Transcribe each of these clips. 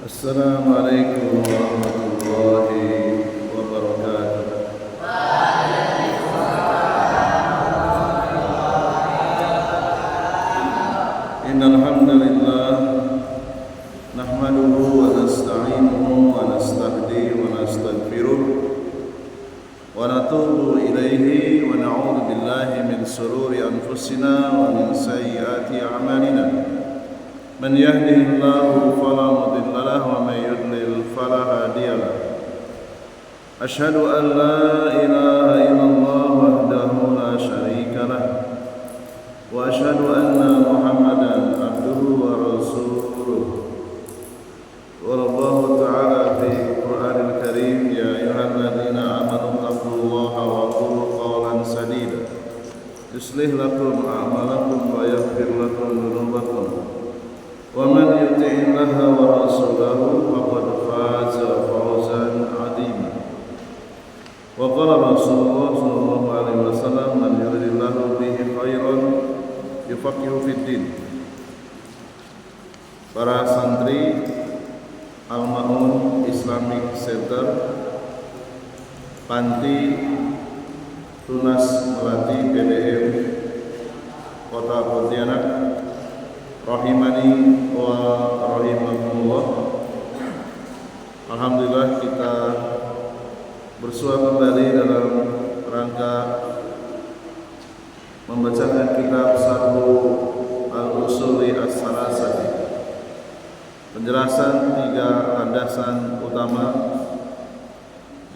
Assalamualaikum warahmatullahi wabarakatuh. Innal hamdalillah nahmaduhu wa nasta'inuhu wa nastahdihi wa nastaghfiruh wa natubu ilaihi wa na'udzu billahi min shururi anfusina wa min sayyiati a'malina. Man yahdihillahu fala mudilla lahu wa man yudlil fala hadiya lahu. Asyhadu an la ilaha illallah wahdahu la syarika lahu wa asyhadu anna Muhammadan abduhu wa rasuluh. Wallahu ta'ala fi Qur'anil Karim, ya ayyuhalladzina amanu taqullaha wa qulu qawlan sadida yuslih lakum a'malakum wa yaghfir lakum dhunubakum. Wa man yuti'illaha wa rasulahu faqad faza fawzan 'azima. Wa qala Rasulullah sallallahu alaihi wasallam, man yuridillahu bihi khairan yufaqihu fid din. Para santri Al-Ma'un Islamic Center, Panti Tunas Melati PDM Kota Pontianak, rahimani wa rahimakumullah. Alhamdulillah kita bersua kembali dalam rangka membacakan kitab Syarh Al-Usuli As-Salasati, penjelasan 3 landasan utama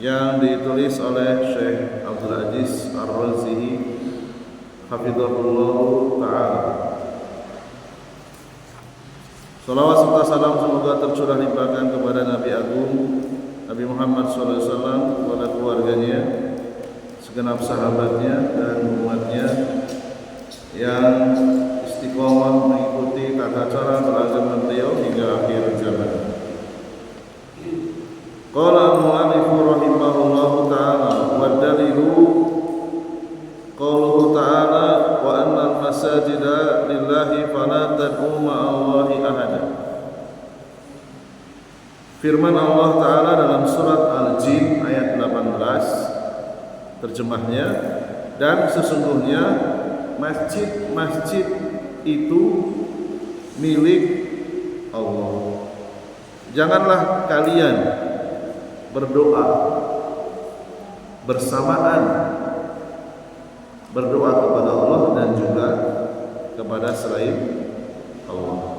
yang ditulis oleh Syekh Abdul Aziz Ar-Razihi hafizahullah ta'ala. Salawat serta salam semoga tercurah limpahkan kepada Nabi Agung Nabi Muhammad SAW, kepada keluarganya, segenap sahabatnya dan umatnya yang istiqomah mengikuti tata cara beragama beliau hingga akhir zaman. Qala al-mu'allif rahimahullahu ta'ala, wa dalilu qauluhu ta'ala, wa anna al-masajida lillahi fala tad'u ma'allahi ahada. Firman Allah Ta'ala dalam surat Al-Jin ayat 18, terjemahnya, dan sesungguhnya masjid-masjid itu milik Allah. Janganlah kalian berdoa bersamaan, berdoa kepada Allah dan juga kepada selain Allah.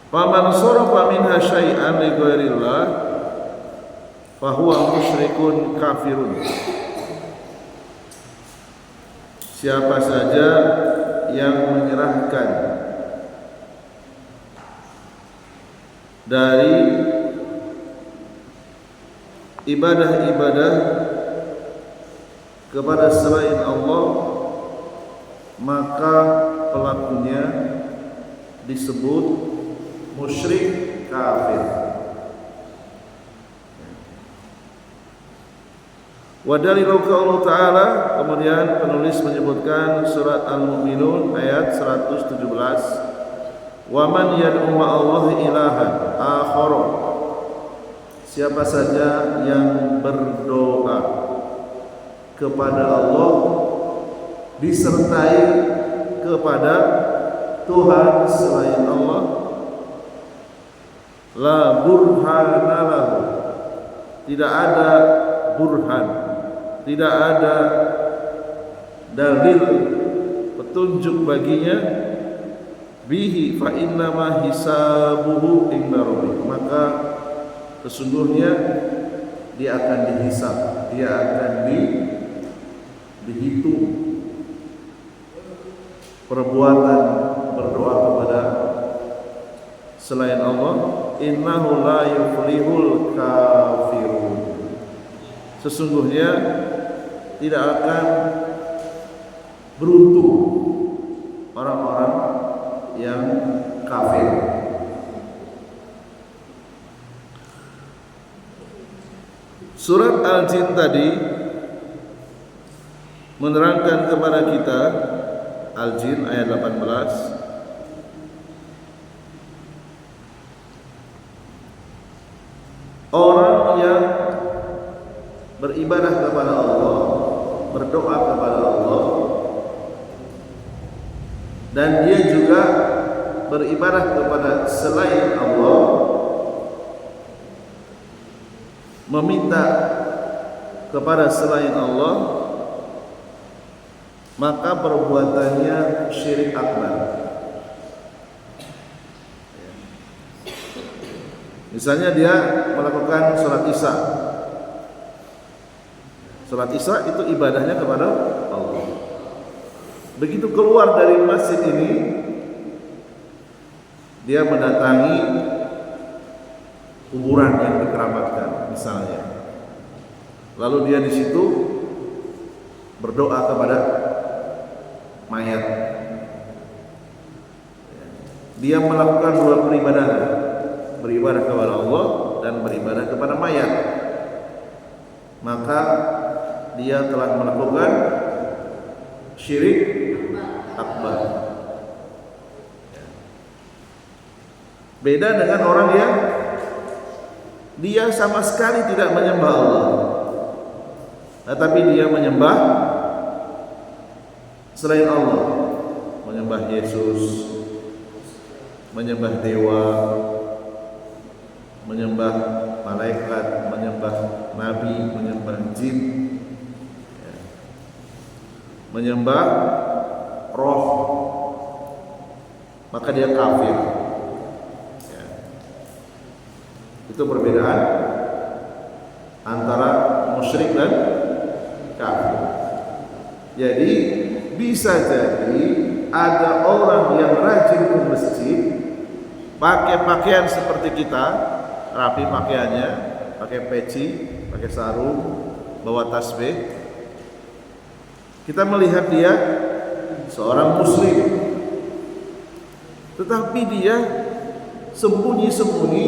Faman sarafa minha syai'an li ghairillah fa huwa musyrikun kafirun. Siapa saja yang menyerahkan dari ibadah-ibadah kepada selain Allah, maka pelakunya disebut musyrik kafir. Wa dalilu qaulih ta'ala, kemudian penulis menyebutkan surat Al-Mu'minun ayat 117, wa man yad'u ma'allahi ilahan akhara. Siapa saja yang berdoa kepada Allah disertai kepada Tuhan selain Allah, la burhana lahu, tidak ada burhan, tidak ada dalil petunjuk baginya, bihi fa innama hisabuhu inda rabbih, maka sesungguhnya dia akan dihisab, dia akan dihitung perbuatan berdoa kepada selain Allah. Innahu la yuflihul kafirun, sesungguhnya tidak akan beruntung orang-orang yang kafir. Surat Al-Jin tadi menerangkan kepada kita, Al-Jin ayat 18, Orang yang beribadah kepada Allah, berdoa kepada Allah, dan dia juga beribadah kepada selain Allah, meminta kepada selain Allah, maka perbuatannya syirik akbar. Misalnya dia melakukan sholat isya. Sholat isya itu ibadahnya kepada Allah. Begitu keluar dari masjid ini, dia mendatangi kuburan yang dikeramatkan misalnya. Lalu dia di situ berdoa kepada mayat. Dia melakukan dua peribadahan, beribadah kepada Allah dan beribadah kepada mayat. Maka dia telah melakukan syirik akbar. Beda dengan orang yang dia sama sekali tidak menyembah Allah, tetapi dia menyembah selain Allah, menyembah Yesus, menyembah dewa, menyembah malaikat, menyembah nabi, menyembah jin, menyembah roh, maka dia kafir. Itu perbedaan antara musyrik dan kafir. Jadi bisa jadi ada orang yang rajin ke masjid, pakai pakaian seperti kita, rapi pakaiannya, pakai peci, pakai sarung, bawa tasbih. Kita melihat dia seorang muslim, tetapi dia sembunyi-sembunyi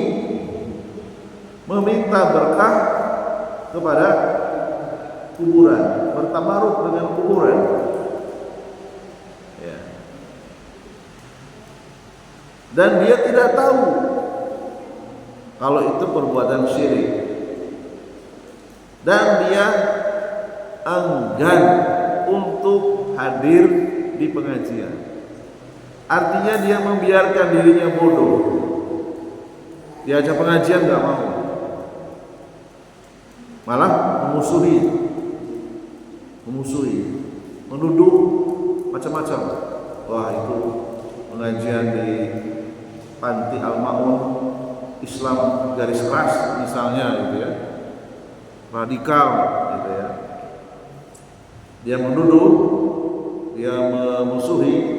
meminta berkah kepada kuburan, bertabaruk dengan kuburan. Ya. Dan dia tidak tahu kalau itu perbuatan syirik, dan dia enggan untuk hadir di pengajian. Artinya dia membiarkan dirinya bodoh. Diajak pengajian nggak mau, malah memusuhi, menuduh macam-macam. Wah, itu pengajian di Panti Al-Ma'un Islam garis keras misalnya, gitu ya, radikal, gitu ya. Dia menuduh, dia memusuhi.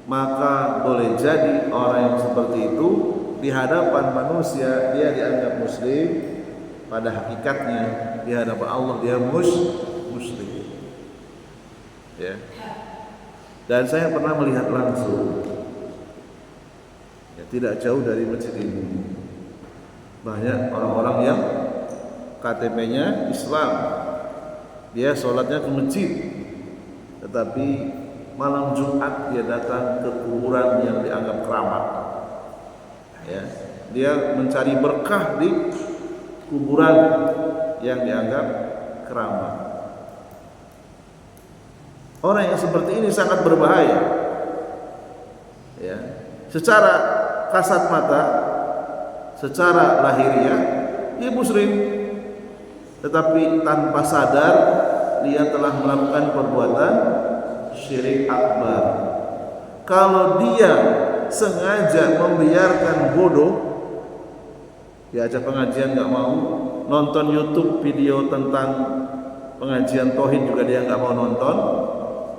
Maka boleh jadi orang yang seperti itu di hadapan manusia dia dianggap muslim, pada hakikatnya di hadapan Allah dia muslim. Ya. Dan saya pernah melihat langsung, ya, tidak jauh dari masjid ini, banyak orang-orang yang KTP-nya Islam, dia sholatnya ke masjid, tetapi malam Jumat dia datang ke kuburan yang dianggap keramat. Ya, dia mencari berkah di kuburan yang dianggap keramat. Orang yang seperti ini sangat berbahaya. Ya, secara kasat mata, secara lahiriah dia muslim, tetapi tanpa sadar dia telah melakukan perbuatan syirik akbar. Kalau dia sengaja membiarkan bodoh, diajak pengajian nggak mau, nonton YouTube video tentang pengajian tauhid juga dia nggak mau nonton,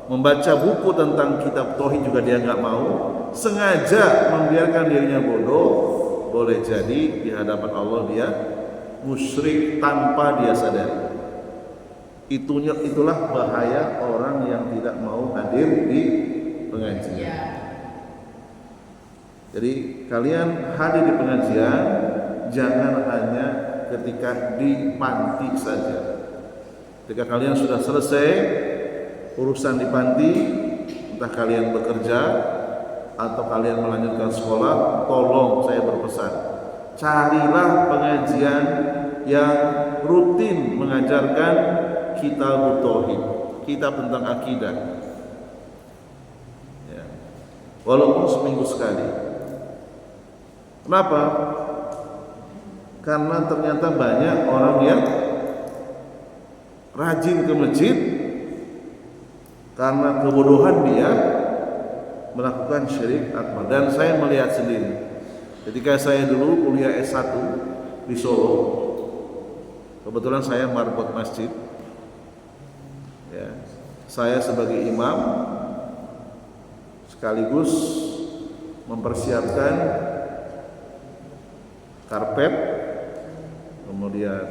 membaca buku tentang kitab tauhid juga dia nggak mau, sengaja membiarkan dirinya bodoh, boleh jadi di hadapan Allah dia musyrik tanpa dia sadari. Itulah bahaya orang yang tidak mau hadir di pengajian. Jadi kalian hadir di pengajian jangan hanya ketika di panti saja. Ketika kalian sudah selesai urusan di panti, entah kalian bekerja atau kalian melanjutkan sekolah, tolong saya berpesan, carilah pengajian yang rutin mengajarkan kitab tauhid, kitab tentang akidah. Ya. Walaupun seminggu sekali. Kenapa? Karena ternyata banyak orang yang rajin ke masjid karena kebodohan dia melakukan syirik akbar. Dan saya melihat sendiri ketika saya dulu kuliah S1 di Solo, kebetulan saya marbot masjid ya, saya sebagai imam sekaligus mempersiapkan karpet, kemudian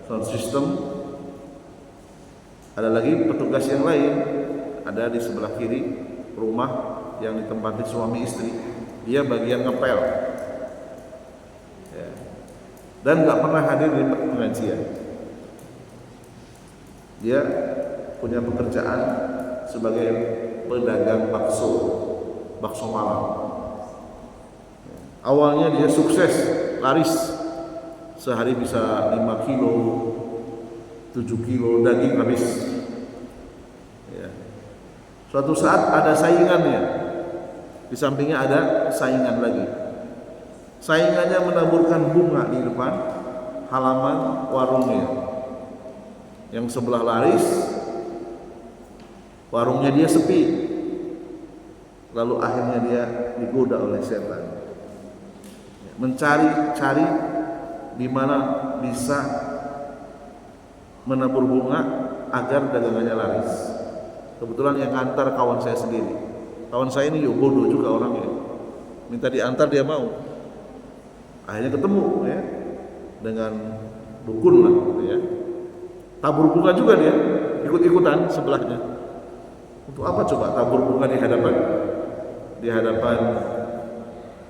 sound system. Ada lagi petugas yang lain, ada di sebelah kiri rumah yang ditempati suami istri, dia bagian ngepel ya. Dan nggak pernah hadir di pengajian. Dia punya pekerjaan sebagai pedagang bakso malam. Awalnya dia sukses, laris, sehari bisa 5 kilo 7 kilo daging habis ya. Suatu saat ada saingannya, di sampingnya ada saingan lagi. Saingannya menaburkan bunga di depan halaman warungnya. Yang sebelah laris, warungnya dia sepi. Lalu akhirnya dia digoda oleh setan, mencari di mana bisa menabur bunga agar dagangannya laris. Kebetulan yang ngantar kawan saya sendiri. Kawan saya ini bodoh juga orangnya. Minta diantar dia mau. Akhirnya ketemu ya dengan dukun lah gitu ya. Tabur bunga juga dia, ikut-ikutan sebelahnya. Untuk apa coba tabur bunga di hadapan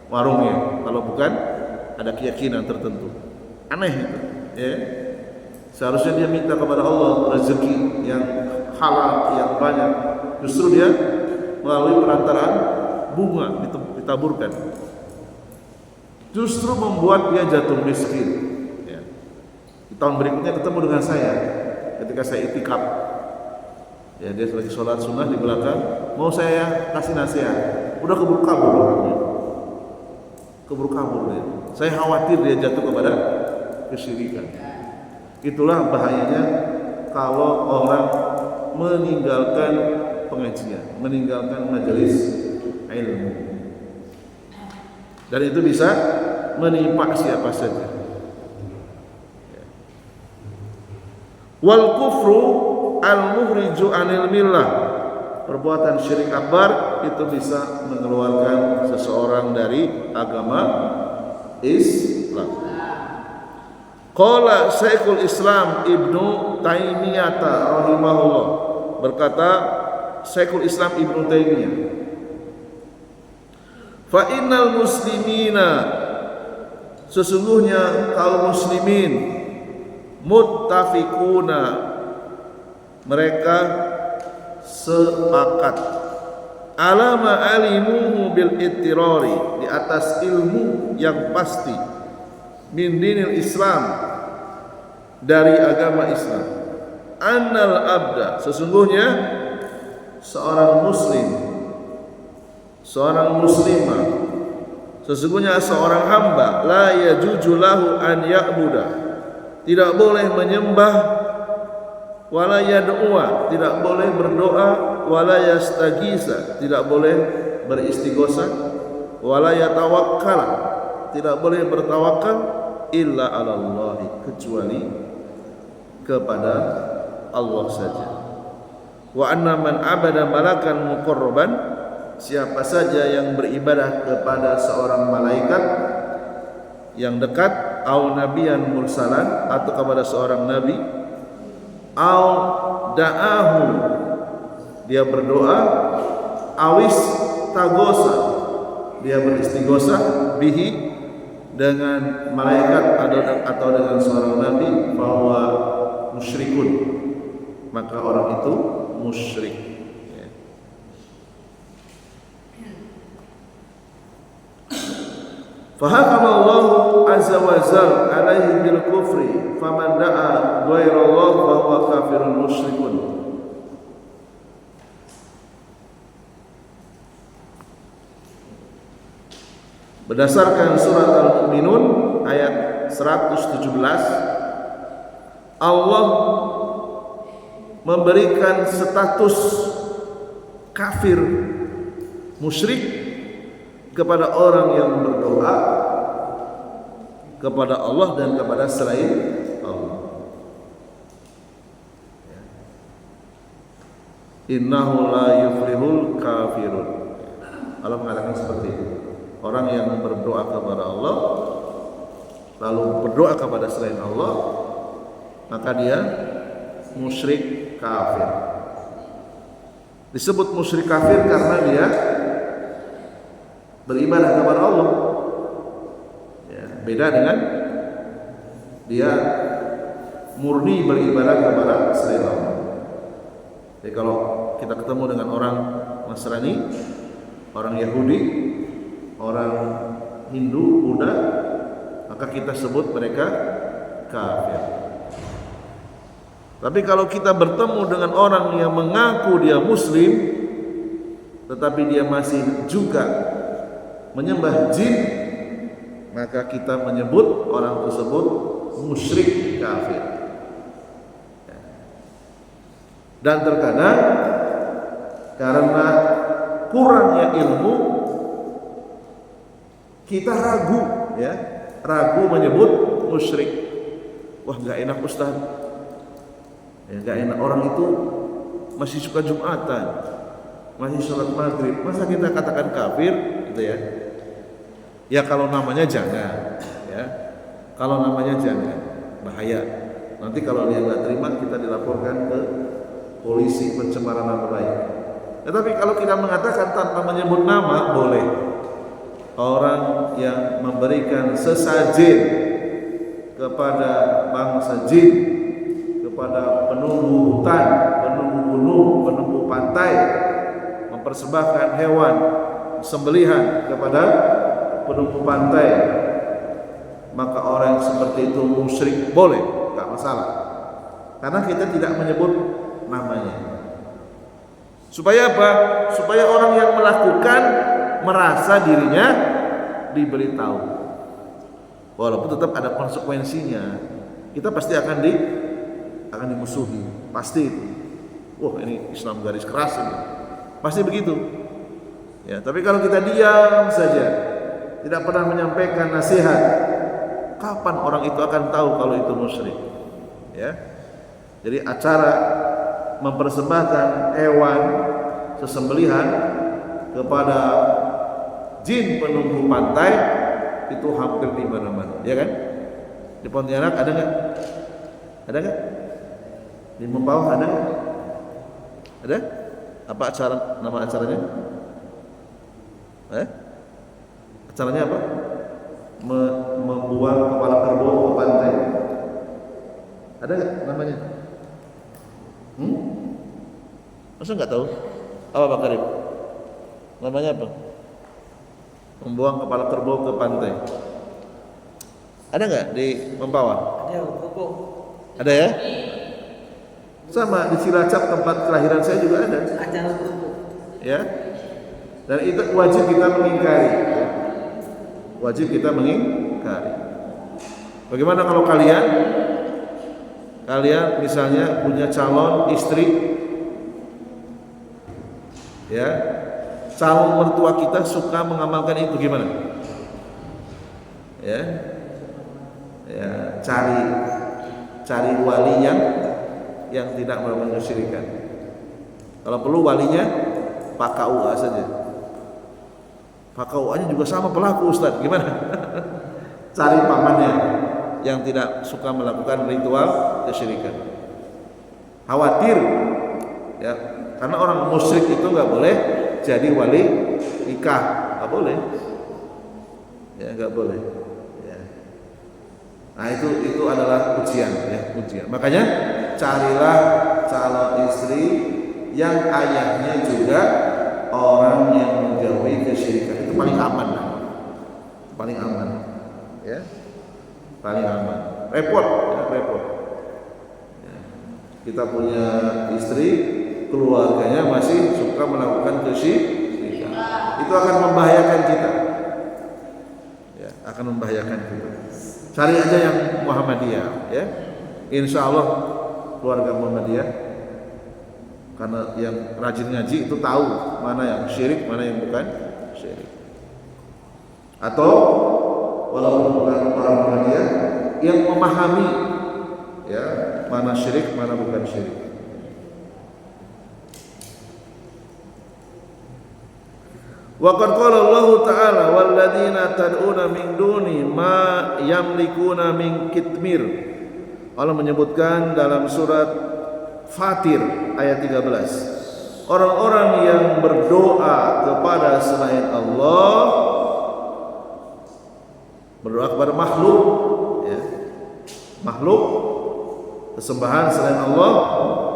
warungnya kalau bukan ada keyakinan tertentu. Aneh itu ya. Seharusnya dia minta kepada Allah rezeki yang halal, yang banyak. Justru dia melalui perantaraan bunga ditaburkan, justru membuat dia jatuh miskin ya. Di tahun berikutnya ketemu dengan saya ketika saya itikaf ya, dia lagi sholat sunnah di belakang, mau saya kasih nasihat, udah keburu kabur orangnya, keburu kabur dia. Saya khawatir dia jatuh kepada kesyirikan. Itulah bahayanya kalau orang meninggalkan pengajian, meninggalkan majelis ilmu. Dan itu bisa menimpa siapa saja. Wal kufru al-muhriju anil millah. Perbuatan syirik akbar itu bisa mengeluarkan seseorang dari agama Islam. Qala Syekhul Islam Ibnu Taimiyah rahimahullah, berkata Syekhul Islam Ibnu Taimiyah, fa innal muslimina, sesungguhnya kaum muslimin, muttafiquna, mereka sepakat, alama alimuhu bil ittirari, di atas ilmu yang pasti, min dinil Islam, dari agama Islam, annal abda, sesungguhnya seorang muslim, seorang muslimah, sesungguhnya seorang hamba, la yajuju lahu an ya'buda, tidak boleh menyembah, wala yad'uwa, tidak boleh berdoa, wala yastagisa, tidak boleh beristighosah, wala yatawakkala, tidak boleh bertawakal, illa 'ala Allah, kecuali kepada Allah saja. Wa anna man abada malakan muqarraban, siapa saja yang beribadah kepada seorang malaikat yang dekat, au nabiyan mursalan, atau kepada seorang nabi, au da'ahu, dia berdoa, awis tagosa, dia beristighosah, bihi, dengan malaikat atau dengan seorang nabi, bahwa musyrikun, maka orang itu musyrik. Fahakamallahu azza wa jalla alaihi bil kufri faman da'a ghairallah fa huwa kafirun musyrikun. Berdasarkan surat Al-Mu'minun ayat 117, Allah memberikan status kafir musyrik kepada orang yang berdoa kepada Allah dan kepada selain Allah. Innahu la yuflihul kafirun. Allah mengatakan seperti itu. Orang yang berdoa kepada Allah lalu berdoa kepada selain Allah, maka dia musyrik kafir. Disebut musyrik kafir karena dia beribadah kepada Allah. Ya, beda dengan dia murni beribadah kepada selain Allah. Jadi kalau kita ketemu dengan orang Nasrani, orang Yahudi, orang Hindu, Buddha, maka kita sebut mereka kafir. Tapi kalau kita bertemu dengan orang yang mengaku dia muslim tetapi dia masih juga menyembah jin, maka kita menyebut orang tersebut musyrik kafir. Dan terkadang karena kurangnya ilmu kita ragu, ya, ragu menyebut musyrik. Wah, nggak enak Ustaz, ya, nggak enak, orang itu masih suka Jumatan, masih sholat maghrib, masa kita katakan kafir, gitu ya? Ya kalau namanya jangan, ya, kalau namanya jangan, bahaya. Nanti kalau dia nggak terima, kita dilaporkan ke polisi pencemaran nama baik. Tetapi kalau kita mengatakan tanpa menyebut nama, boleh. Orang yang memberikan sesajen kepada bangsa jin, kepada penunggu hutan, penunggu gunung, penunggu pantai, mempersembahkan hewan sembelihan kepada penunggu pantai, maka orang yang seperti itu musyrik, boleh, enggak masalah. Karena kita tidak menyebut namanya. Supaya apa? Supaya orang yang melakukan merasa dirinya diberitahu. Walaupun tetap ada konsekuensinya. Kita pasti akan dimusuhi, pasti itu. Wah, ini Islam garis keras ini. Pasti begitu. Ya, tapi kalau kita diam saja, tidak pernah menyampaikan nasihat, kapan orang itu akan tahu kalau itu musyrik? Ya. Jadi acara mempersembahkan hewan sesembelihan kepada jin penunggu pantai itu hampir di mana-mana, ya kan? Di Pontianak ada nggak? Ada nggak? Di Mempawah ada nggak? Ada? Apa acara, nama acaranya? Acaranya apa? Membuang kepala kerbau ke pantai. Ada nggak namanya? Masa nggak tahu? Apa Pak Karim? Namanya apa? Membuang kepala kerbau ke pantai. Ada nggak di Mempawah? Ada, Koko. Ada ya? Sama di Cilacap tempat kelahiran saya juga ada. Acara Koko. Ya. Dan itu wajib kita mengingkari. Ya. Wajib kita mengingkari. Bagaimana kalau kalian misalnya punya calon istri, ya, calon mertua kita suka mengamalkan itu, gimana? Ya, cari wali yang tidak melakukan kesyirikan. Kalau perlu walinya Pak KUA saja. Pak KUA-nya juga sama pelaku, Ustaz. Gimana? Cari pamannya yang tidak suka melakukan ritual kesyirikan. Khawatir, ya, karena orang musyrik itu nggak boleh jadi wali nikah, nggak boleh, ya, nggak boleh. Ya. Nah itu adalah ujian, ya, ujian. Makanya carilah calon istri yang ayahnya juga orang yang menjauhi kesyirikan, itu paling aman. paling aman, ya, paling aman. Repot, ya, repot. Ya. Kita punya istri, keluarganya masih suka melakukan kesyirikan, itu akan membahayakan kita, ya, akan membahayakan kita. Cari aja yang Muhammadiyah, ya, insya Allah keluarga Muhammadiyah, karena yang rajin ngaji itu tahu mana yang syirik, mana yang bukan syirik. Atau walaupun bukan orang Muhammadiyah, yang memahami, ya, mana syirik, mana bukan syirik. Wa qad qala Allah Ta'ala walladzina tad'una min duni ma yamlikuna min kitmir. Allah menyebutkan dalam surat Fatir ayat 13, orang-orang yang berdoa kepada selain Allah, berdoa kepada makhluk, ya, makhluk sesembahan selain Allah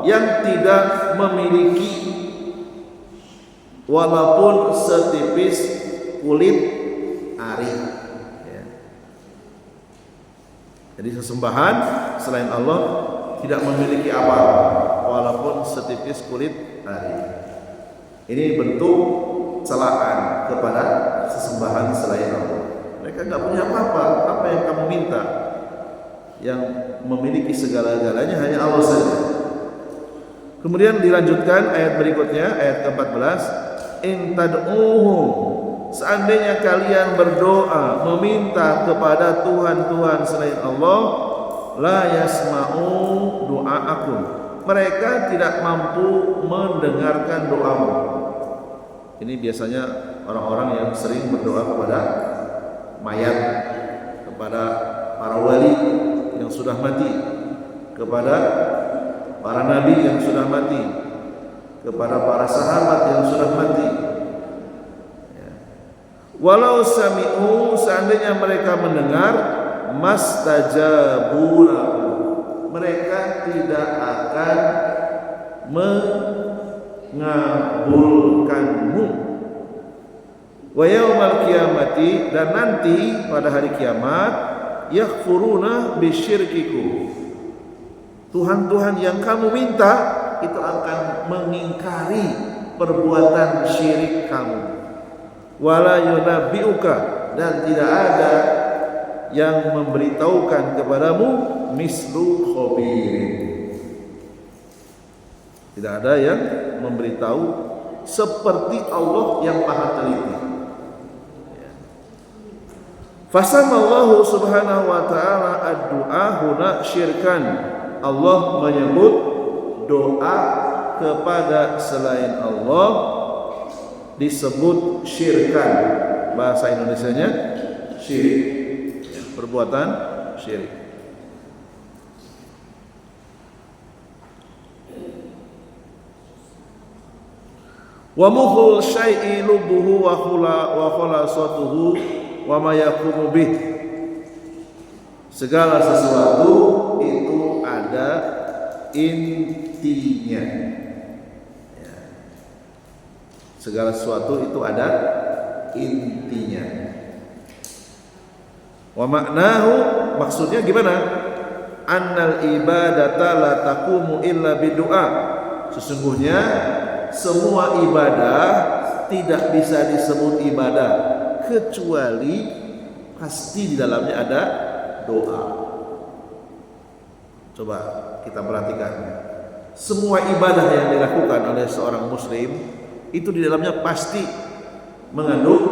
yang tidak memiliki walaupun setipis kulit ari, ya. Jadi sesembahan selain Allah tidak memiliki apa walaupun setipis kulit ari. Ini bentuk celaan kepada sesembahan selain Allah. Mereka nggak punya apa-apa. Apa yang kamu minta? Yang memiliki segala-galanya hanya Allah saja. Kemudian dilanjutkan ayat berikutnya, ayat ke-14, in tad'uhum, seandainya kalian berdoa meminta kepada Tuhan-Tuhan selain Allah, la yasma'u du'aakum, mereka tidak mampu mendengarkan doamu. Ini biasanya orang-orang yang sering berdoa kepada mayat, kepada para wali yang sudah mati, kepada para nabi yang sudah mati, kepada para sahabat yang sudah mati, ya. Walau sami'u, seandainya mereka mendengar, mastajabu lahu, mereka tidak akan mengabulkanmu. Wa yaumal qiyamati, dan nanti pada hari kiamat, yaghfuruna bisyirkikum, Tuhan-Tuhan yang kamu minta itu akan mengingkari perbuatan syirik kamu. Wala yunabbi'uka, dan tidak ada yang memberitahukan kepadamu mislu khabirin, tidak ada yang memberitahu seperti Allah yang maha teliti. Fasamallahu subhanahu wa ta'ala ad-du'a huna syirkan, Allah menyebut doa kepada selain Allah disebut syirkan, bahasa Indonesianya syirik, ya, perbuatan syirik. Wa mukhul syai'i lubuhu wa khulasatuhu wa ma yaqumu bih, segala sesuatu itu ada intinya, ya. Segala sesuatu itu ada intinya. Wa maknahu, maksudnya gimana? Annal ibadata la taqumu illa bidu'a, sesungguhnya semua ibadah tidak bisa disebut ibadah kecuali pasti di dalamnya ada doa. Coba kita perhatikan, semua ibadah yang dilakukan oleh seorang muslim itu di dalamnya pasti mengandung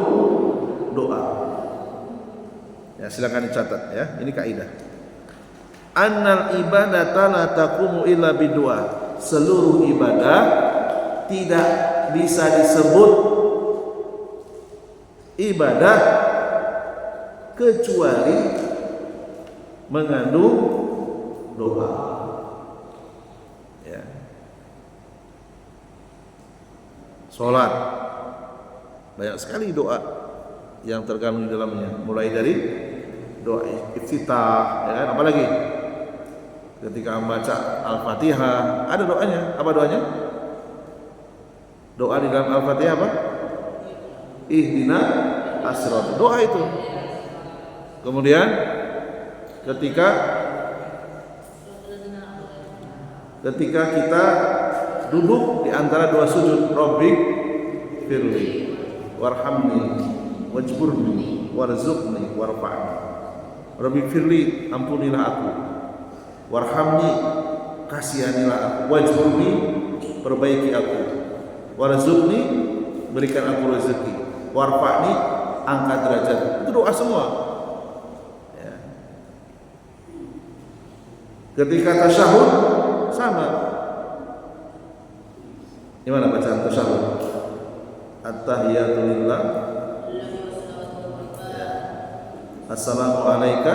doa. Ya, silakan dicatat ya, ini kaidah. Annal ibadata la taqumu illa bidu'a, seluruh ibadah tidak bisa disebut ibadah kecuali mengandung doa, ya. Salat banyak sekali doa yang terkandung di dalamnya, mulai dari doa iftitah, ya kan? Apalagi ketika membaca Al-Fatihah ada doanya. Apa doanya? Doa di dalam Al-Fatihah apa? Ihdina as-sirat. Doa itu Kemudian ketika kita duduk di antara dua sujud, Rabbik firli warhamni wajburni warzuqni warfa'ni. Rabbik firli, ampunilah aku, warhamni, kasihanilah aku, wajburni, perbaiki aku, warzuqni, berikan aku rezeki, warfa'ni, angkat derajat. Itu doa semua ya. Ketika tasyahud sama. Gimana bacaan tasyahud? At-tahiyatu lillah, assalamu alayka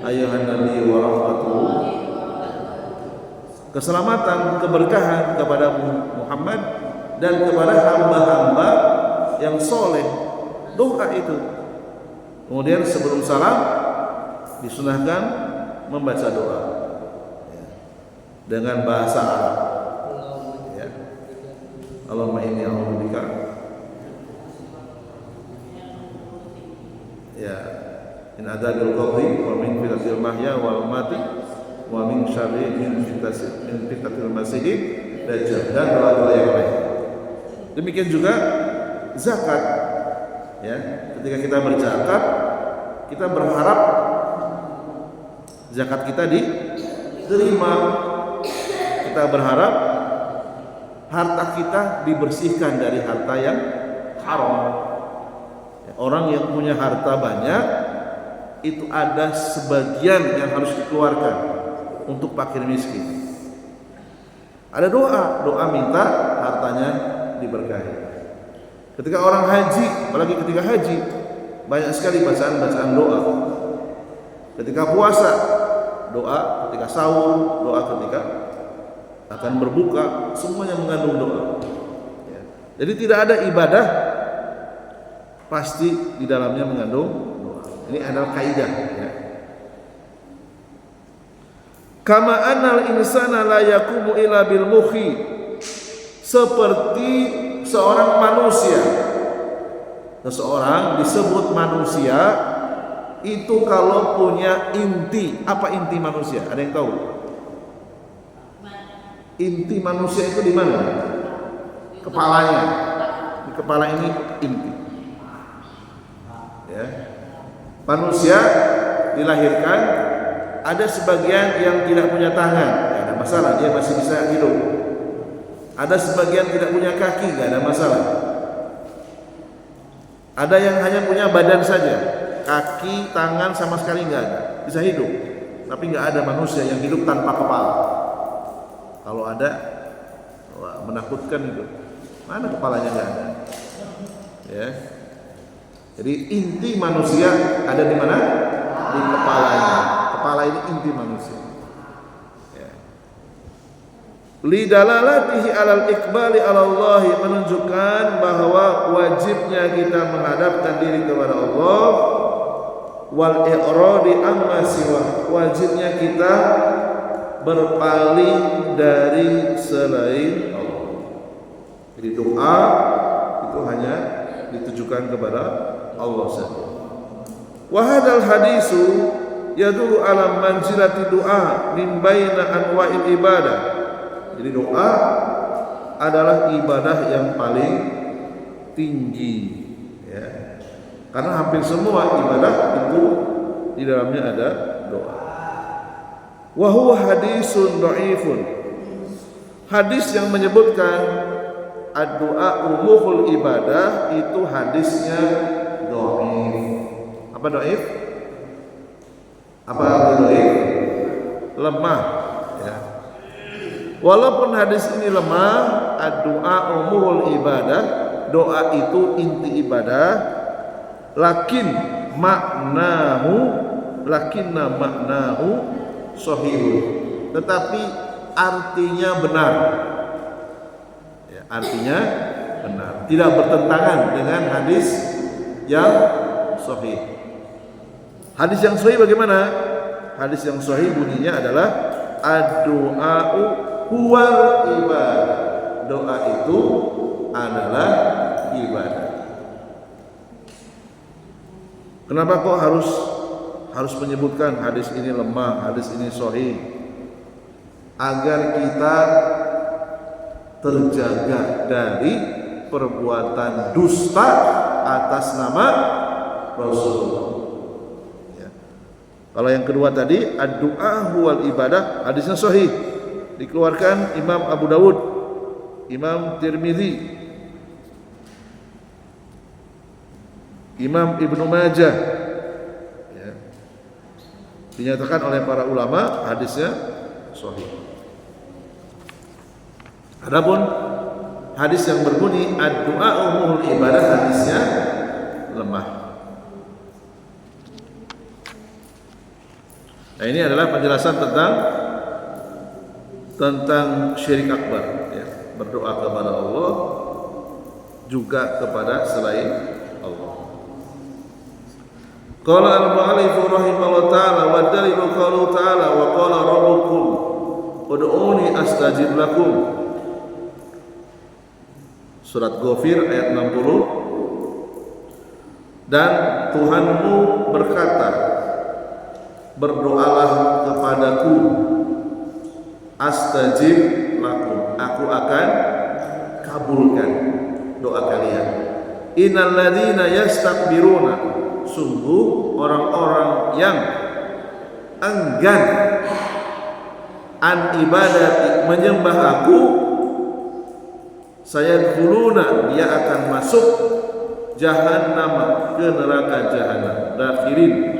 ayyuhan nabi wa rahmatullah. Keselamatan, keberkahan kepada Muhammad dan kepada hamba-hamba yang soleh. Doa itu. Kemudian sebelum salam disunahkan membaca doa dengan bahasa Arab. Ya. Allahumma inni a'udzubika ya min adzabil qabri wa min fitnatil mahya wal mamati wa min syarri min fitnatil masiihid dajjal, dan doa-doa yang lain. Demikian juga zakat. Ya, ketika kita berzakat, kita berharap zakat kita diterima. Kita berharap harta kita dibersihkan dari harta yang haram. Orang yang punya harta banyak itu ada sebagian yang harus dikeluarkan untuk fakir miskin. Ada doa minta hartanya diberkahi. Ketika orang haji, apalagi ketika haji, banyak sekali bacaan doa. Ketika puasa, doa. Ketika sahur, doa. Ketika akan berbuka, semuanya mengandung doa. Ya. Jadi tidak ada ibadah pasti di dalamnya mengandung doa. Ini adalah kaidah. Ya. Kama annal insana la yaqumu illa bil mukhi, seperti seorang manusia. Seseorang disebut manusia itu kalau punya inti. Apa inti manusia? Ada yang tahu? Inti manusia itu di mana? Kepalanya. Di kepala ini inti. Ya. Manusia dilahirkan, ada sebagian yang tidak punya tangan, tidak ada masalah, dia masih bisa hidup. Ada sebagian tidak punya kaki, tidak ada masalah. Ada yang hanya punya badan saja, kaki, tangan sama sekali nggak ada, bisa hidup. Tapi nggak ada manusia yang hidup tanpa kepala. Kalau ada, wah, menakutkan itu. Mana kepalanya nggak ada? Ya. Jadi inti manusia ada di mana? Di kepalanya. Kepala ini inti manusia. Lidalalatihi alal iqbali alallahi, menunjukkan bahwa wajibnya kita menghadapkan diri kepada Allah, wal i'radi amma siwa, wajibnya kita berpaling dari selain Allah. Jadi doa itu hanya ditujukan kepada Allah saja. Wa hadzal hadisu yadullu ala manzilati du'a min baina anwa'il ibadah. Jadi doa adalah ibadah yang paling tinggi, ya. Karena hampir semua ibadah itu di dalamnya ada doa. Wa huwa hadisun dhaifun. Hadis yang menyebutkan ad-du'a umuhul ibadah itu hadisnya dhaif. Apa dhaif? Apa dhaif? Lemah, ya. Walaupun hadis ini lemah, ad-du'a umuhul ibadah, doa itu inti ibadah, lakinna maknahu sahihun, tetapi artinya benar. Ya, artinya benar, tidak bertentangan dengan hadis yang sahih. Hadis yang sahih bagaimana? Hadis yang sahih bunyinya adalah ad-du'a'u huwal ibadah. Doa itu adalah ibadah. Kenapa kok harus harus menyebutkan hadis ini lemah, hadis ini sahih, agar kita terjaga dari perbuatan dusta atas nama Rasulullah. Ya. Kalau yang kedua tadi ad-du'a huwal ibadah, hadisnya sahih, dikeluarkan Imam Abu Dawud, Imam Tirmidzi, Imam Ibnu Majah. Ya. Dinyatakan oleh para ulama hadisnya sahih. Adapun hadis yang berbunyi ad-du'a umul ibadah, hadisnya lemah. Nah, ini adalah penjelasan tentang syirik akbar, ya. Berdoa kepada Allah juga kepada selain Allah. Qala al-mu'allif rahimahullah ta'ala wa dalilu qawluhu ta'ala wa qala rabbukum ud'uni astajib lakum. Surat Ghafir ayat 60. Dan Tuhanmu berkata, berdoalah kepadaku, astajib lakum, aku akan kabulkan doa kalian. Innal ladzina yastakbiruna, sungguh orang-orang yang enggan an ibadati, menyembah aku, sayadkhuluna, dia akan masuk jahannam, ke neraka jahannam, dakhirin.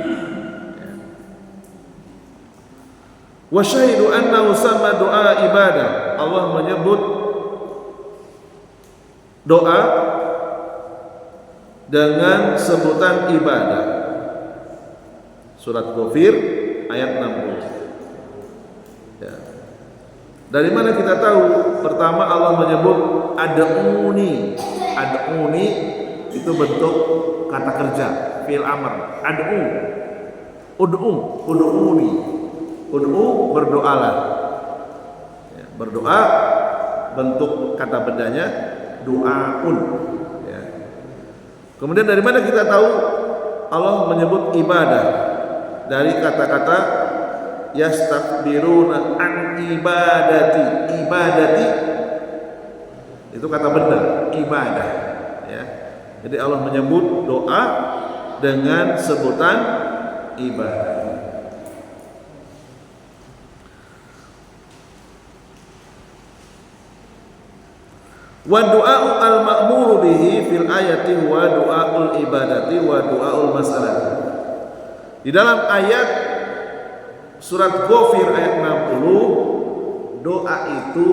Wa syahidu annahu sama doa ibadah, Allah menyebut doa dengan sebutan ibadah. Surat Ghafir ayat 60. Ya. Dari mana kita tahu? Pertama, Allah menyebut ad'uni. Ad'uni itu bentuk kata kerja, fi'il amr. Ad'u, ud'uni. Ud'u, berdoalah. Ya, berdoa bentuk kata bendanya du'aun. Ya. Kemudian dari mana kita tahu Allah menyebut ibadah? Dari kata-kata yastakbiruna an ibadati. Ibadati itu kata benda, ibadah, ya. Jadi Allah menyebut doa dengan sebutan ibadah. Wa du'a'u al-ma'muru bihi fil ayati wa du'a'ul ibadati wa du'a'ul mas'alati. Di dalam ayat surat Ghafir ayat 60, doa itu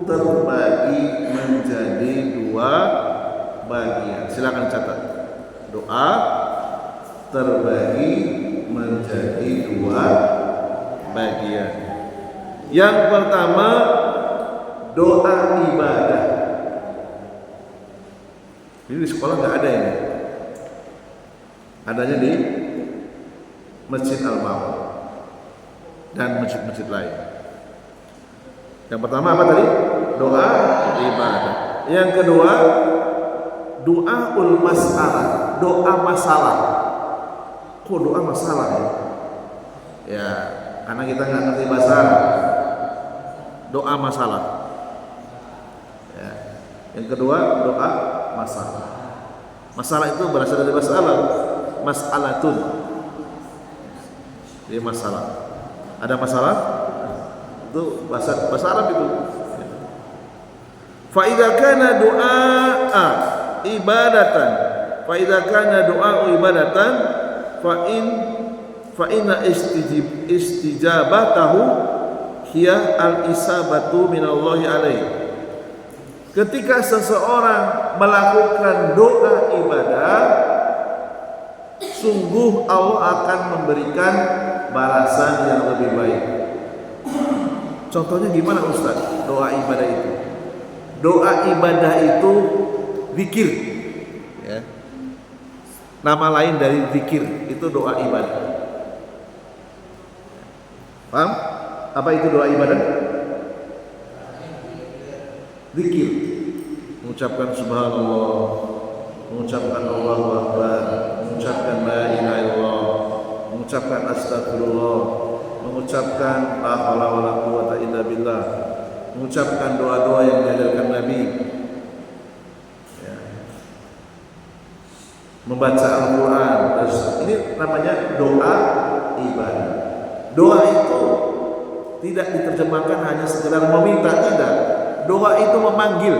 terbagi menjadi dua bagian. Silakan catat. Doa terbagi menjadi dua bagian. Yang pertama, doa ibadah. Ini di sekolah nggak ada ini. Adanya di Masjid Al-Ma'un dan masjid-masjid lain. Yang pertama apa tadi? Doa ibadah. Yang kedua, doaul masalah, doa masalah. Kok doa masalah ya? Ya, karena kita nggak ngerti bahasa Arab. Doa masalah. Ya. Yang kedua, doa masalah. Masalah itu berasal dari bahasa Arab, mas'alatun. Jadi masalah. Ada masalah? Itu bahasa Arab itu. Fa idza kana du'a ibadatan, fa idza kana du'a ibadatan fa inna istijabatahu hiya al-isabatu minallahi alaihi. Ketika seseorang melakukan doa ibadah, sungguh Allah akan memberikan balasan yang lebih baik. Contohnya gimana Ustaz? Doa ibadah itu. Doa ibadah itu zikir. Ya. Nama lain dari zikir itu doa ibadah. Paham? Apa itu doa ibadah? Zikir. Mengucapkan subhanallah, mengucapkan Allahu akbar, mengucapkan la ilaha illallah, mengucapkan mengucapkan la haula wala quwata illa billah, mengucapkan doa-doa yang diajarkan Nabi, ya, membaca Al-Quran. Ini namanya doa ibadah. Doa itu tidak diterjemahkan hanya sekedar meminta, tidak. Doa itu memanggil.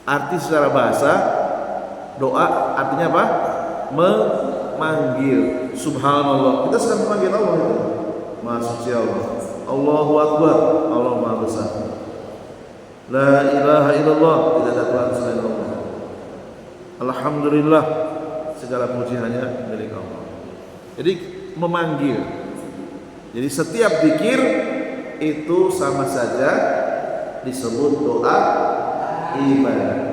Arti secara bahasa doa artinya apa? Memanggil. Subhanallah. Kita sedang memanggil Allah itu. Maha suci Allah. Allahu Akbar. Allah Maha besar. La ilaha illallah. Tidak ada Tuhan selain Allah. Alhamdulillah. Segala puji hanya milik Allah. Jadi memanggil. Jadi setiap zikir itu sama saja disebut doa ibadah.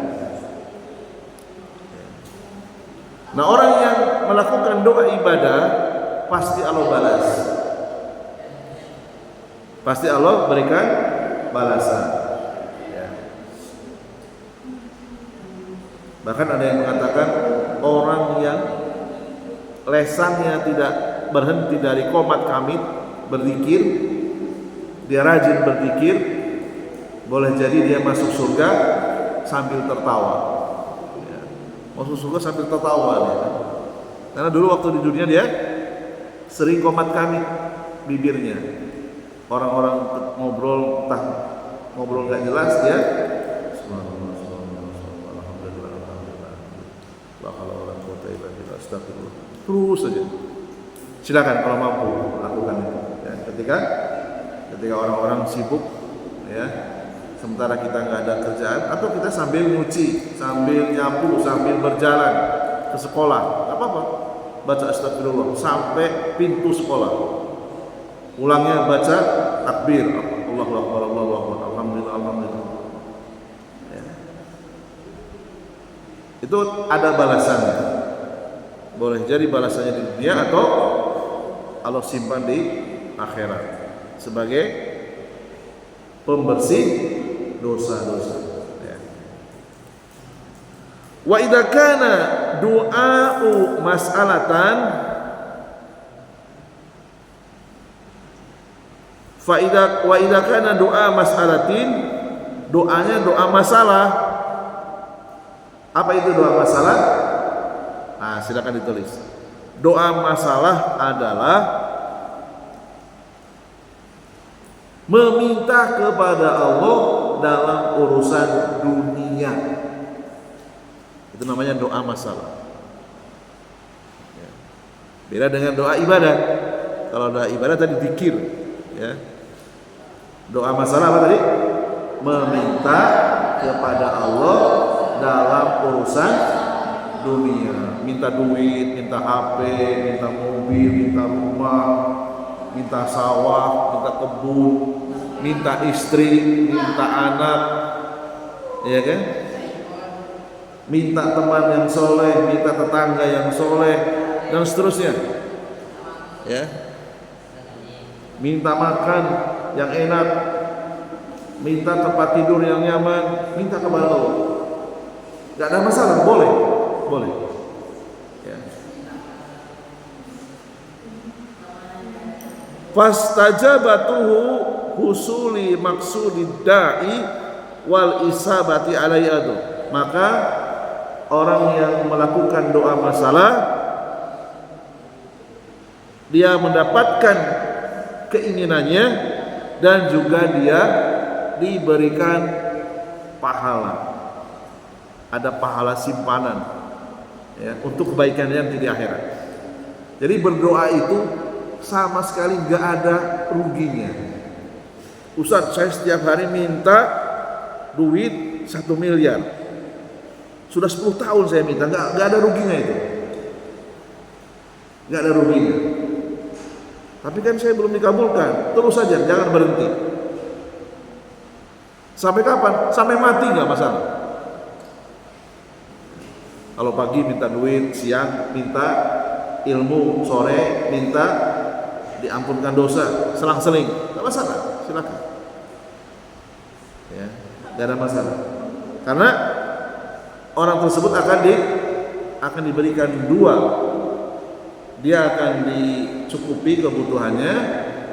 Nah, orang yang melakukan doa ibadah pasti Allah balas. Pasti Allah berikan balasan. Ya. Bahkan ada yang mengatakan orang yang lesannya tidak berhenti dari qomat kamit berzikir, dia rajin berzikir, boleh jadi dia masuk surga sambil tertawa. Ya. Masuk surga sambil tertawa dia. Karena dulu waktu di dunia dia sering qomat kamit bibirnya. Orang-orang ngobrol entah ngobrol nggak jelas dia terus saja. Silakan kalau mampu lakukan itu. Ya, ketika orang-orang sibuk, ya, sementara kita nggak ada kerjaan, atau kita sambil nyuci, sambil nyapu, sambil berjalan ke sekolah, nggak apa-apa. Baca astagfirullah sampai pintu sekolah. Pulangnya baca takbir, Allahu Akbar, Allahu Akbar, alhamdulillah, alhamdulillah. Ya. Itu ada balasannya. Boleh jadi balasannya di dunia atau Allah simpan di akhirat sebagai pembersih dosa-dosa. Ya. Wa idza kana du'a'u mas'alatan wa idza kana doa mas'alatin, doanya doa masalah. Apa itu doa masalah? Nah, silakan ditulis. Doa masalah adalah meminta kepada Allah dalam urusan dunia. Itu namanya doa masalah. Beda dengan doa ibadah. Kalau doa ibadah tadi zikir, ya. Doa masalah apa tadi? Meminta kepada Allah dalam urusan dunia. Minta duit, minta HP, minta mobil, minta rumah, minta sawah, minta kebun, minta istri, minta anak, ya kan? Minta teman yang soleh, minta tetangga yang soleh, dan seterusnya. Ya. Minta makan yang enak, minta tempat tidur yang nyaman, minta kepada Allah. Gak ada masalah, boleh. Ya. Fastajabatuhu husuli maksudid da'i wal isabati alaihadu. Maka orang yang melakukan doa masalah, dia mendapatkan keinginannya dan juga dia diberikan pahala. Ada pahala simpanan, ya, untuk kebaikannya nanti di akhirat. Jadi berdoa itu sama sekali nggak ada ruginya. Ustaz, saya setiap hari minta duit 1 miliar. Sudah 10 tahun saya minta, nggak ada ruginya itu. Nggak ada ruginya. Tapi kan saya belum dikabulkan. Terus saja, jangan berhenti. Sampai kapan? Sampai mati nggak masalah. Kalau pagi minta duit, siang minta ilmu, sore minta diampunkan dosa, selang-seling, nggak masalah, silakan. Ya, nggak ada masalah. Karena orang tersebut akan diberikan dua. Dia akan dicukupi kebutuhannya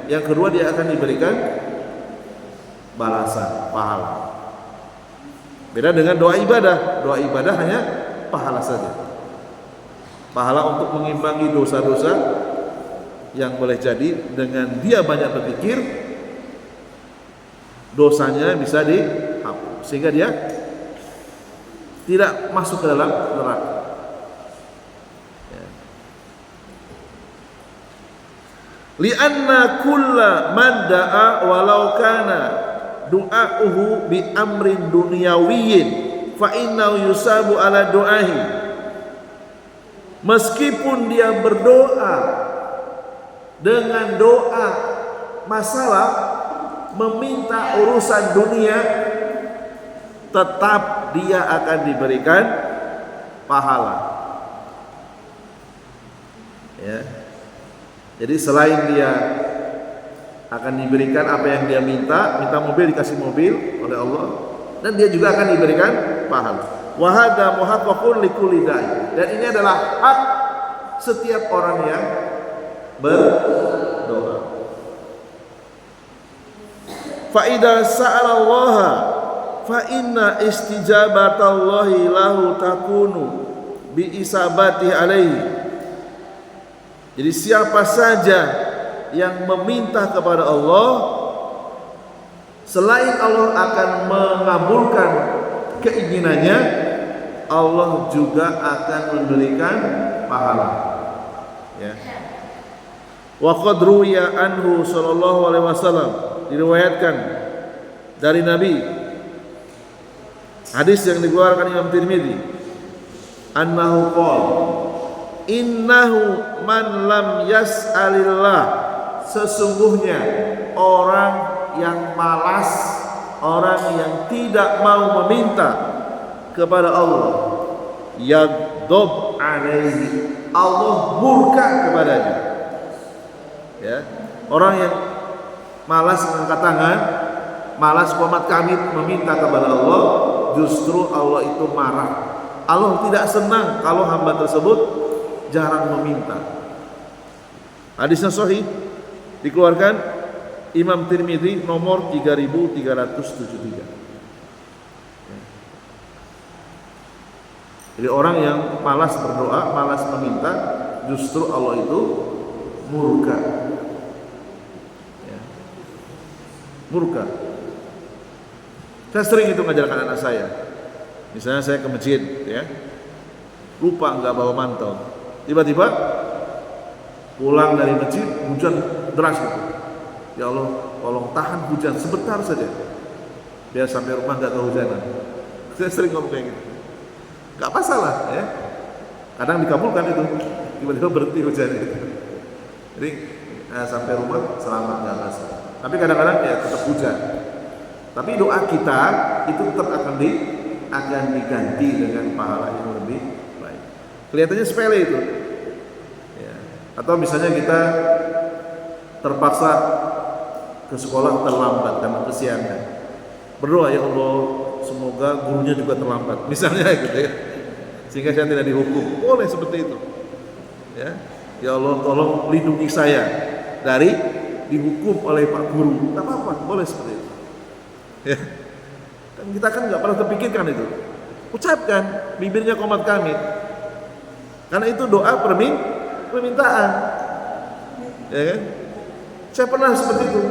yang kedua dia akan diberikan balasan, pahala. Beda dengan doa ibadah. Doa ibadah hanya pahala saja. Pahala untuk mengimbangi dosa-dosa yang boleh jadi dengan dia banyak berpikir, dosanya bisa dihapus sehingga dia tidak masuk ke dalam neraka. Lianna kulla man da'a walau kana du'a'uhu bi amrin dunyawiyyin fa innahu yusabu ala du'ahi. Meskipun dia berdoa dengan doa masalah meminta urusan dunia, tetap dia akan diberikan pahala. Ya. Jadi selain dia akan diberikan apa yang dia minta mobil dikasih mobil oleh Allah, dan dia juga akan diberikan pahala. Wa hadza muhaqqaqun likulli da'i. Dan ini adalah hak setiap orang yang berdoa. Fa idza sa'ala Allah fa inna istijabatallahi lahu takunu bi isabati alaihi. Jadi siapa saja yang meminta kepada Allah, selain Allah akan mengabulkan keinginannya, Allah juga akan memberikan pahala. Ya. Wa qad ruwiya anhu sallallahu alaihi wasallam, diriwayatkan dari Nabi, hadis yang dikeluarkan Imam Tirmidzi, annahu qala innahu man lam yas'alillah, sesungguhnya orang yang malas, orang yang tidak mau meminta kepada Allah, yaghdab alaihi, Allah murka kepadanya. Ya, orang yang malas mengangkat tangan, malas qomat kamit meminta kepada Allah, justru Allah itu marah. Allah tidak senang kalau hamba tersebut jarang meminta. Hadisnya sahih, dikeluarkan Imam Tirmidzi nomor 3373. Jadi orang yang malas berdoa, malas meminta, justru Allah itu murka. Ya. Murka. Saya sering itu mengajarkan anak saya. Misalnya saya ke masjid, ya, lupa nggak bawa mantel. Tiba-tiba pulang dari masjid, hujan deras gitu. Ya Allah, tolong tahan hujan sebentar saja, biar sampai rumah nggak kehujanan. Saya sering ngomong kayak gitu. Nggak masalah, ya. Kadang dikabulkan itu, tiba-tiba berhenti hujan gitu. Jadi sampai rumah selamat, nggak masalah. Tapi kadang-kadang ya tetap hujan. Tapi doa kita itu tetap akan diganti dengan pahala yang lebih baik. Kelihatannya sepele itu. Ya. Atau misalnya kita terpaksa ke sekolah terlambat karena kesiangan. Berdoa, ya Allah, semoga gurunya juga terlambat. Misalnya gitu ya. Sehingga saya tidak dihukum. Boleh seperti itu. Ya. Ya Allah, tolong lindungi saya dari dihukum oleh Pak Guru. Tak apa-apa, boleh seperti itu. Ya. Dan kita kan nggak pernah terpikirkan itu. Ucapkan, bibirnya qomat kamit. Karena itu doa permintaan. Ya kan? Saya pernah seperti itu.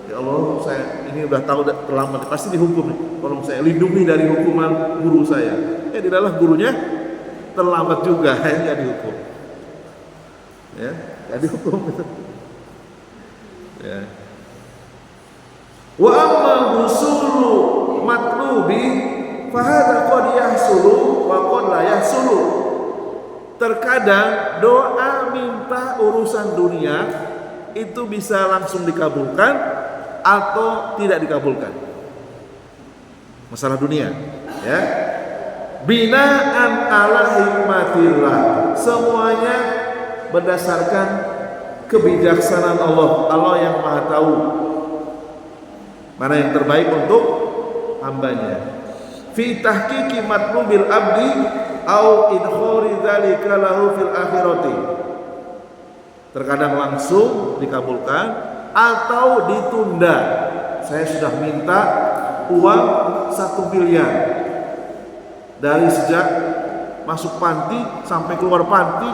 Ya Allah, saya ini udah tahu terlambat, pasti dihukum nih. Tolong saya lindungi dari hukuman guru saya. Ya tidaklah gurunya terlambat juga, ya nggak dihukum. Ya, nggak dihukum itu. Ya. Wa amma husulu matlubi fahadha qad yahsulu wa qad la yahsulu. Terkadang doa minta urusan dunia itu bisa langsung dikabulkan atau tidak dikabulkan. Masalah dunia, ya. Binaan ala hikmatillah. Semuanya berdasarkan kebijaksanaan Allah. Allah yang Maha tahu mana yang terbaik untuk hambanya. Fi tahqiqi matlubil abdi au idkhari dzalika lahu fil akhirati. Terkadang langsung dikabulkan, atau ditunda. Saya sudah minta uang 1 miliar dari sejak masuk panti sampai keluar panti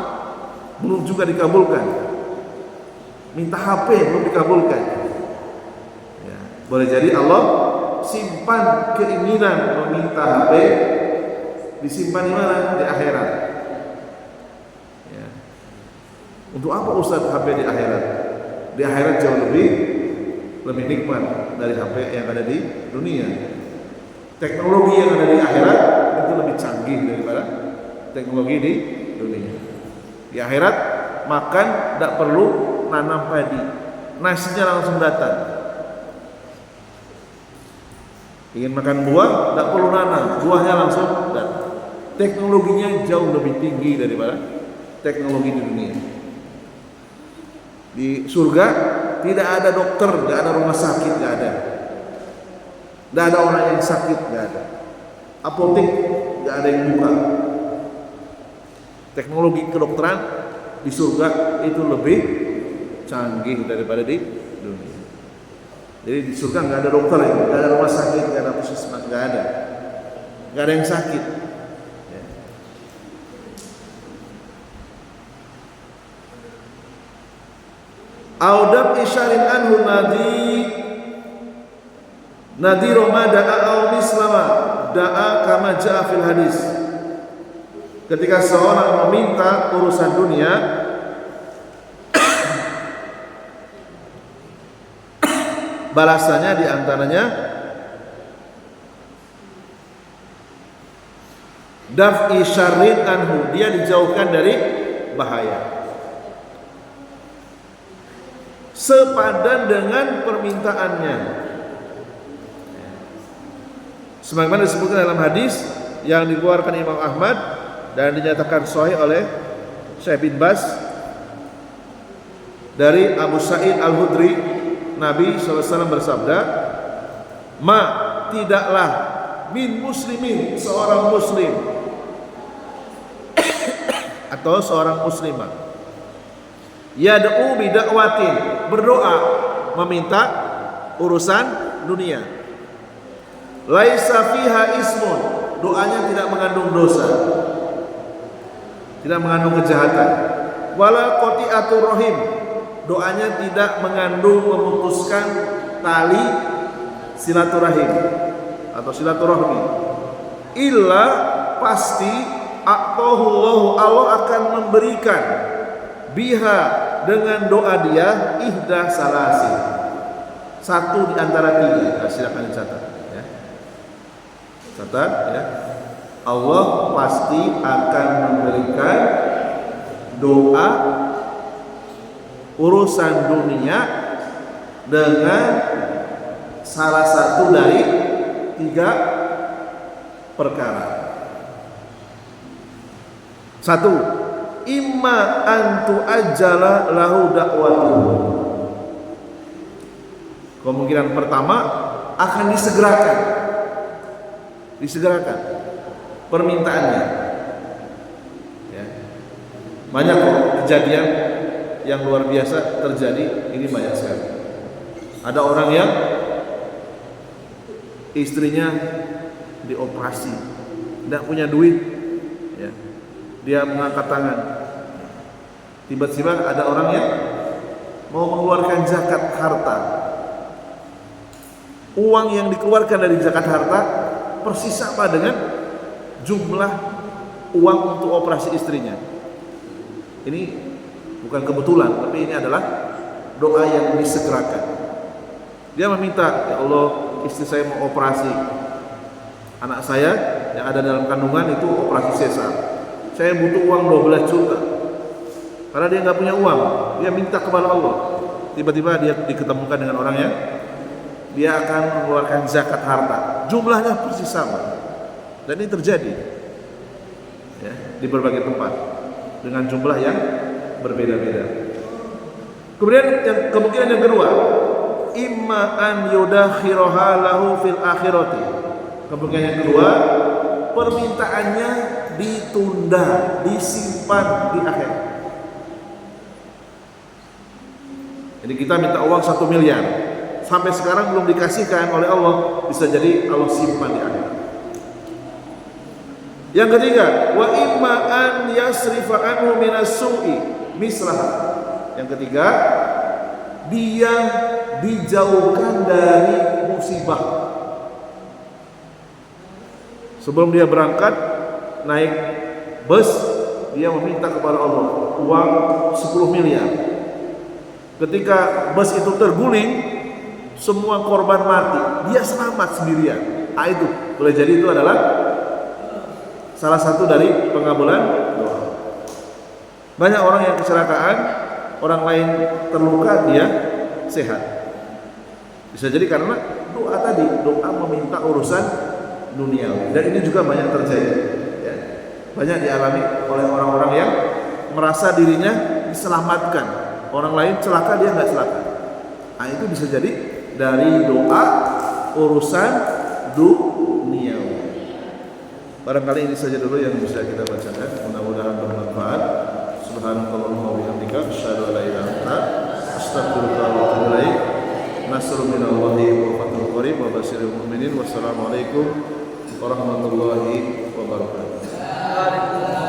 belum juga dikabulkan. Minta HP belum dikabulkan. Ya, boleh jadi Allah simpan keinginan meminta HP, disimpan di mana? Di akhirat. Ya. Untuk apa Ustaz HP di akhirat? Di akhirat jauh lebih nikmat dari HP yang ada di dunia. Teknologi yang ada di akhirat itu lebih canggih daripada teknologi di dunia. Di akhirat makan tidak perlu nanam padi, nasinya langsung datang. Ingin makan buah tidak perlu nanam, buahnya langsung datang. Teknologinya jauh lebih tinggi daripada teknologi di dunia. Di surga tidak ada dokter, tidak ada rumah sakit, tidak ada. Tidak ada orang yang sakit, tidak ada. Apotek tidak ada yang buka. Teknologi kedokteran di surga itu lebih canggih daripada di dunia. Jadi di surga nggak ada dokter, nggak ada rumah sakit, nggak ada puskesmas, nggak ada yang sakit. Ya. Audab isyarin anhu nadi Roma da'a au mislama da'a kama ja'a fil hadis. Ketika seorang meminta urusan dunia, balasannya diantaranya daf'i syarrin anhu, dia dijauhkan dari bahaya, sepadan dengan permintaannya. Sebagaimana disebutkan dalam hadis yang dikeluarkan Imam Ahmad dan dinyatakan sahih oleh Syekh bin Baz dari Abu Sa'id Al-Khudri, Nabi SAW bersabda, "Ma, tidaklah min muslimin, seorang muslim atau seorang muslimah, yad'u bida'watin, berdoa meminta urusan dunia, laisa fiha ismun, doanya tidak mengandung dosa, tidak mengandung kejahatan, wala qati'atur rahim, doanya tidak mengandung memutuskan tali silaturahim atau silaturahmi, illa pasti aqahullahu, Allah akan memberikan biha, dengan doa dia, ihda salasi, satu di antara tiga. Nah, silakan dicatat ya. Catat ya. Allah pasti akan memberikan doa urusan dunia dengan salah satu dari tiga perkara. Satu, imma antu ajala lahu dakwatuhu, kemungkinan pertama akan disegerakan permintaannya ya. Banyak kok kejadian yang luar biasa terjadi, ini banyak sekali. Ada orang yang istrinya dioperasi, tidak punya duit ya. Dia mengangkat tangan, tiba-tiba ada orang yang mau mengeluarkan zakat harta. Uang yang dikeluarkan dari zakat harta persis sama dengan jumlah uang untuk operasi istrinya. Ini bukan kebetulan, tapi ini adalah doa yang disegerakan. Dia meminta, ya Allah, istri saya mau operasi, anak saya yang ada dalam kandungan itu operasi sesar, saya butuh uang 12 juta. Karena dia nggak punya uang, dia minta kepada Allah. Tiba-tiba dia diketemukan dengan orang yang dia akan mengeluarkan zakat harta, jumlahnya persis sama. Dan ini terjadi ya, di berbagai tempat dengan jumlah yang berbeda-beda. Kemudian kemungkinan yang kedua, imma an yudakhiraha lahu fil akhirati. Kemungkinan yang kedua, permintaannya ditunda, disimpan di akhirat. Jadi kita minta uang 1 miliar, sampai sekarang belum dikasihkan oleh Allah, bisa jadi Allah simpan di akhirat. Yang ketiga, wa imma an yasrifa anhu minas su'i mislah. Yang ketiga, dia dijauhkan dari musibah. Sebelum dia berangkat naik bus, dia meminta kepada Allah uang 10 miliar. Ketika bus itu terguling, semua korban mati, dia selamat sendirian. Itu boleh jadi itu adalah salah satu dari pengabulan doa. Banyak orang yang kecelakaan, orang lain terluka, dia sehat. Bisa jadi karena doa tadi, doa meminta urusan dunia. Dan ini juga banyak terjadi, ya. Banyak dialami oleh orang-orang yang merasa dirinya diselamatkan, orang lain celaka, dia nggak celaka. Itu bisa jadi dari doa urusan dunia. Barangkali ini saja dulu yang bisa kita bacakan. Mudah-mudahan bermanfaat. Subhanakallahumma wa bihamdika asyhadu an la ilaha illa anta astaghfiruka wa atubu ilaik. Nasrun minallahi wa fathun qarib wa basyiril mu'minin. Wassalamualaikum warahmatullahi wabarakatuh.